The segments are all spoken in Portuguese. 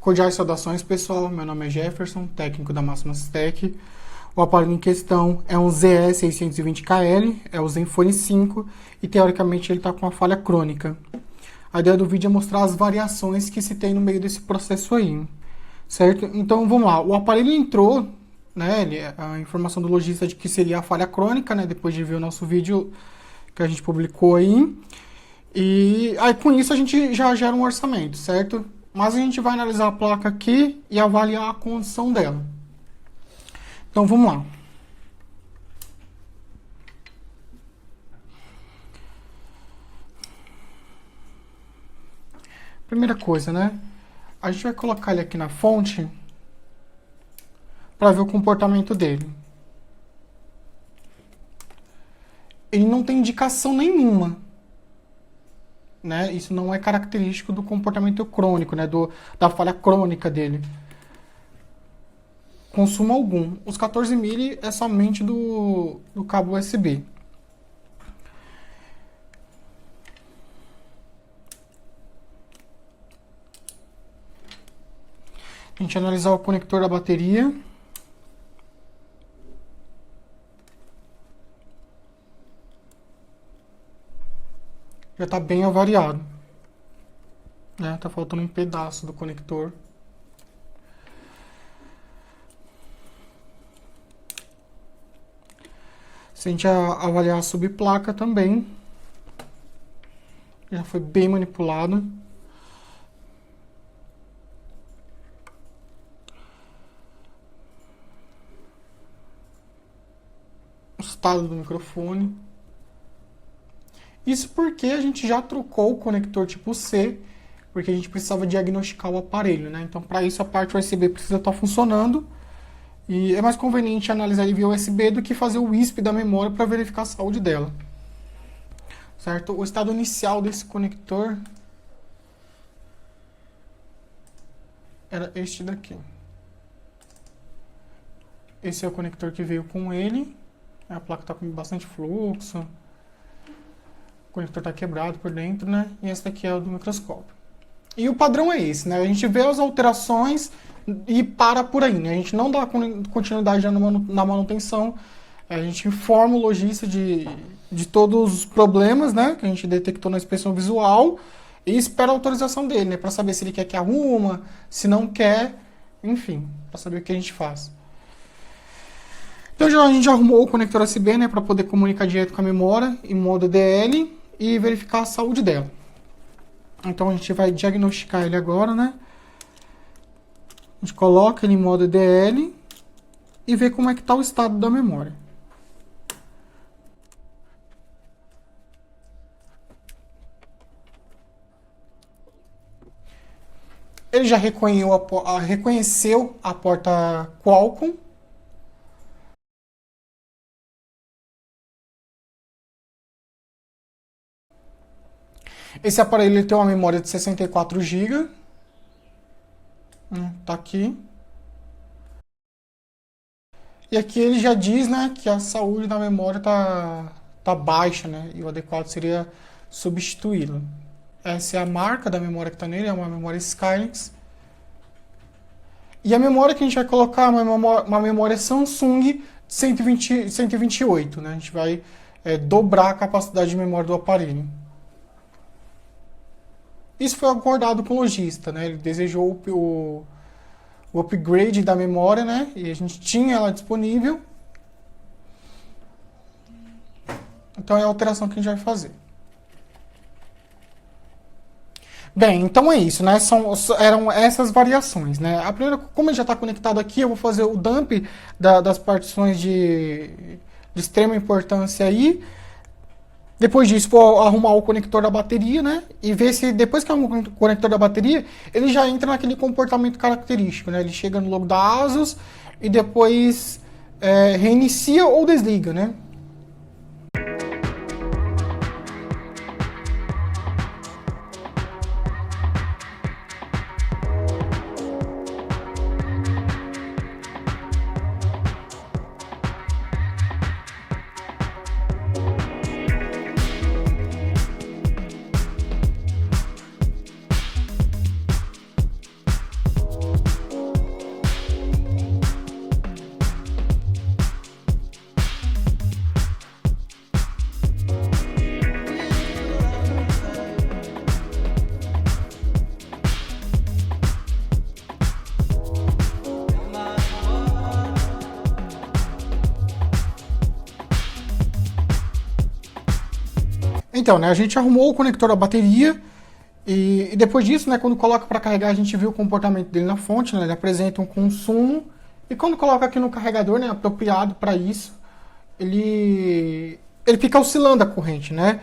Cordiais saudações, pessoal. Meu nome é Jefferson, técnico da Máximas Tech. O aparelho em questão é um ZE620KL, é o Zenfone 5 e teoricamente ele está com uma falha crônica. A ideia do vídeo é mostrar as variações que se tem no meio desse processo aí, certo? Então vamos lá, o aparelho entrou, né, a informação do lojista de que seria a falha crônica, né, depois de ver o nosso vídeo que a gente publicou aí. E aí com isso a gente já gera um orçamento, certo? Mas a gente vai analisar a placa aqui e avaliar a condição dela. Então vamos lá. Primeira coisa, né? A gente vai colocar ele aqui na fonte para ver o comportamento dele. Ele não tem indicação nenhuma, né? Isso não é característico do comportamento crônico, né? Da falha crônica dele. Consumo algum. Os 14 mili é somente do cabo USB. A gente analisar o conector da bateria. Já está bem avariado, né? Tá faltando um pedaço do conector. Se a gente avaliar a subplaca também, já foi bem manipulado. O estado do microfone. Isso porque a gente já trocou o conector tipo C, porque a gente precisava diagnosticar o aparelho, né? Então, para isso, a parte USB precisa estar funcionando. E é mais conveniente analisar ele via USB do que fazer o WISP da memória para verificar a saúde dela. Certo? O estado inicial desse conector era este daqui. Esse é o conector que veio com ele. A placa está com bastante fluxo. O conector está quebrado por dentro, né? E esse daqui é o do microscópio. E o padrão é esse, né? A gente vê as alterações e para por aí, né? A gente não dá continuidade na manutenção. A gente informa o lojista de todos os problemas, né? Que a gente detectou na inspeção visual e espera a autorização dele, né? Para saber se ele quer que arruma, se não quer, enfim, para saber o que a gente faz. Então a gente já arrumou o conector USB, né? Para poder comunicar direto com a memória em modo DL e verificar a saúde dela. Então a gente vai diagnosticar ele agora, né? A gente coloca ele em modo DL e vê como é que está o estado da memória. Ele já reconheceu a porta Qualcomm. Esse aparelho ele tem uma memória de 64 GB. Tá aqui. E aqui ele já diz, né, que a saúde da memória tá baixa, né? E o adequado seria substituí-la. Essa é a marca da memória que está nele, é uma memória Skylynx. E a memória que a gente vai colocar é uma memória Samsung 128, né? A gente vai dobrar a capacidade de memória do aparelho. Isso foi acordado com o lojista, né? Ele desejou o upgrade da memória, né? E a gente tinha ela disponível. Então é a alteração que a gente vai fazer. Bem, então é isso, né? Eram essas variações, né? A primeira, como ele já está conectado aqui, eu vou fazer o dump das partições de extrema importância aí. Depois disso, vou arrumar o conector da bateria, né? E ver se depois que arrumar o conector da bateria, ele já entra naquele comportamento característico, né? Ele chega no logo da ASUS e depois reinicia ou desliga, né? Então, né, a gente arrumou o conector da bateria e depois disso, né, quando coloca para carregar, a gente viu o comportamento dele na fonte, né, ele apresenta um consumo e quando coloca aqui no carregador, né, apropriado para isso, ele fica oscilando a corrente, né?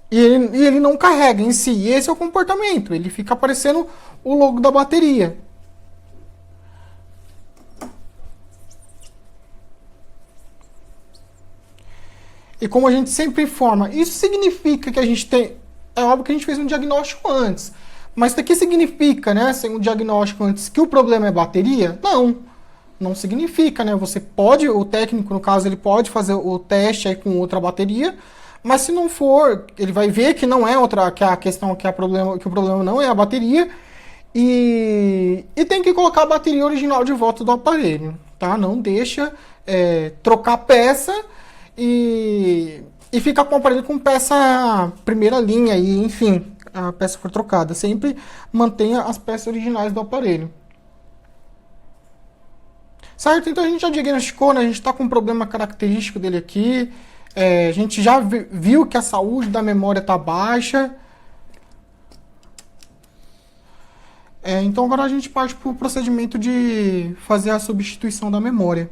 E ele não carrega em si. E esse é o comportamento. Ele fica aparecendo o logo da bateria. E como a gente sempre informa, isso significa que a gente tem... É óbvio que a gente fez um diagnóstico antes. Mas isso aqui significa, né, sem um diagnóstico antes, que o problema é bateria? Não. Não significa, né? Você pode, o técnico, no caso, ele pode fazer o teste aí com outra bateria, mas se não for, ele vai ver que não é outra, que a questão, que o problema não é a bateria, e tem que colocar a bateria original de volta do aparelho, tá? Não deixa trocar peça e ficar com o aparelho com peça primeira linha, e enfim, a peça for trocada. Sempre mantenha as peças originais do aparelho. Certo? Então a gente já diagnosticou, né? A gente está com um problema característico dele aqui. A gente já viu que a saúde da memória está baixa. Então agora a gente parte para o procedimento de fazer a substituição da memória.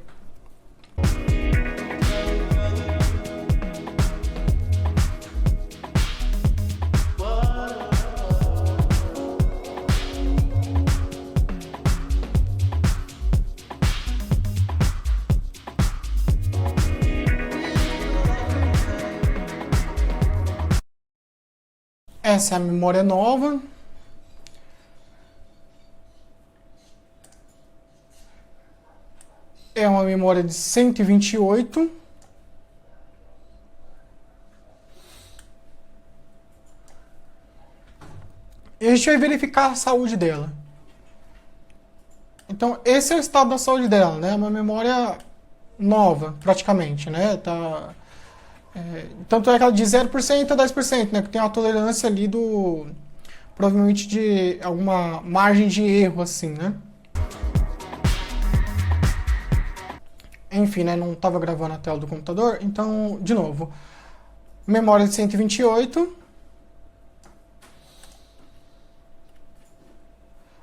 Essa é a memória nova. É uma memória de 128. E a gente vai verificar a saúde dela. Então, esse é o estado da saúde dela, né? Uma memória nova, praticamente, né? Tanto é que ela de 0% a 10%, né? Que tem uma tolerância ali provavelmente de alguma margem de erro, assim, né? Enfim, né? Não estava gravando a tela do computador. Então, de novo. Memória de 128.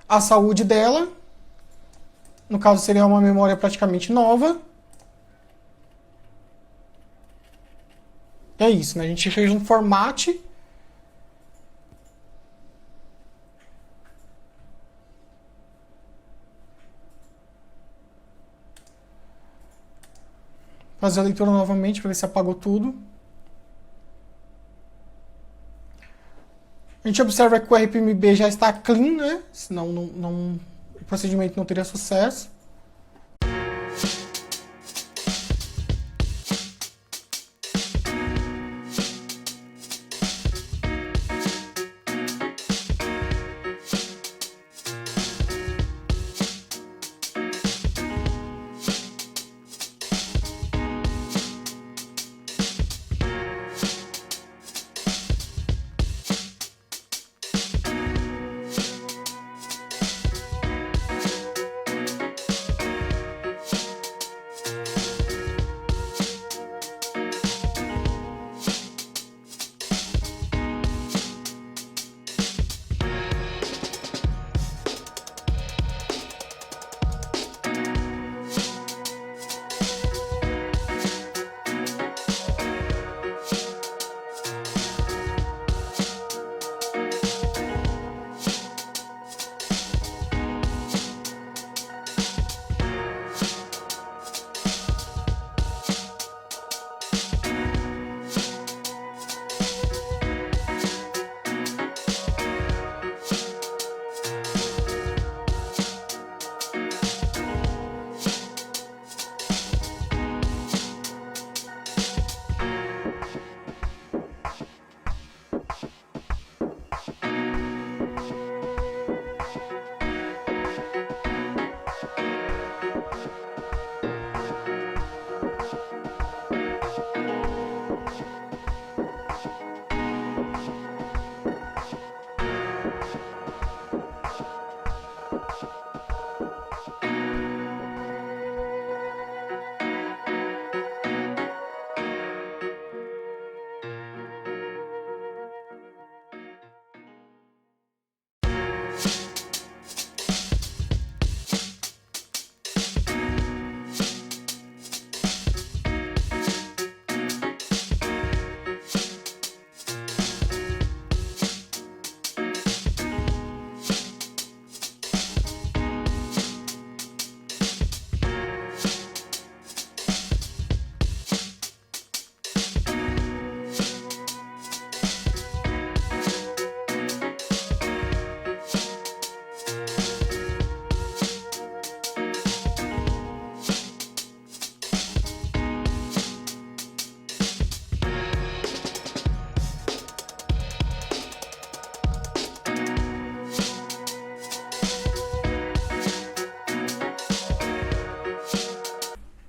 A saúde dela. No caso, seria uma memória praticamente nova. É isso, né? A gente fez um formate. Fazer a leitura novamente para ver se apagou tudo. A gente observa que o RPMB já está clean, né? Senão o procedimento não teria sucesso.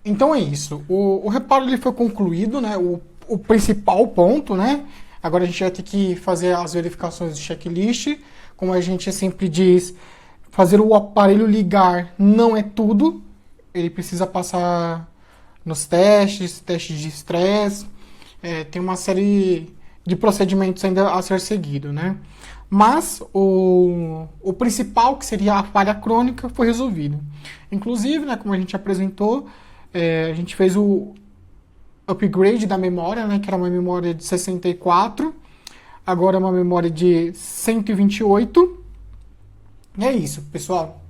Então é isso. O reparo ele foi concluído, né? O principal ponto, né? Agora a gente vai ter que fazer as verificações do checklist. Como a gente sempre diz, fazer o aparelho ligar não é tudo. Ele precisa passar nos testes de estresse. Tem uma série de procedimentos ainda a ser seguido, né? Mas o principal, que seria a falha crônica, foi resolvido. Inclusive, né, como a gente apresentou, a gente fez o upgrade da memória, né, que era uma memória de 64, agora é uma memória de 128. E é isso, pessoal.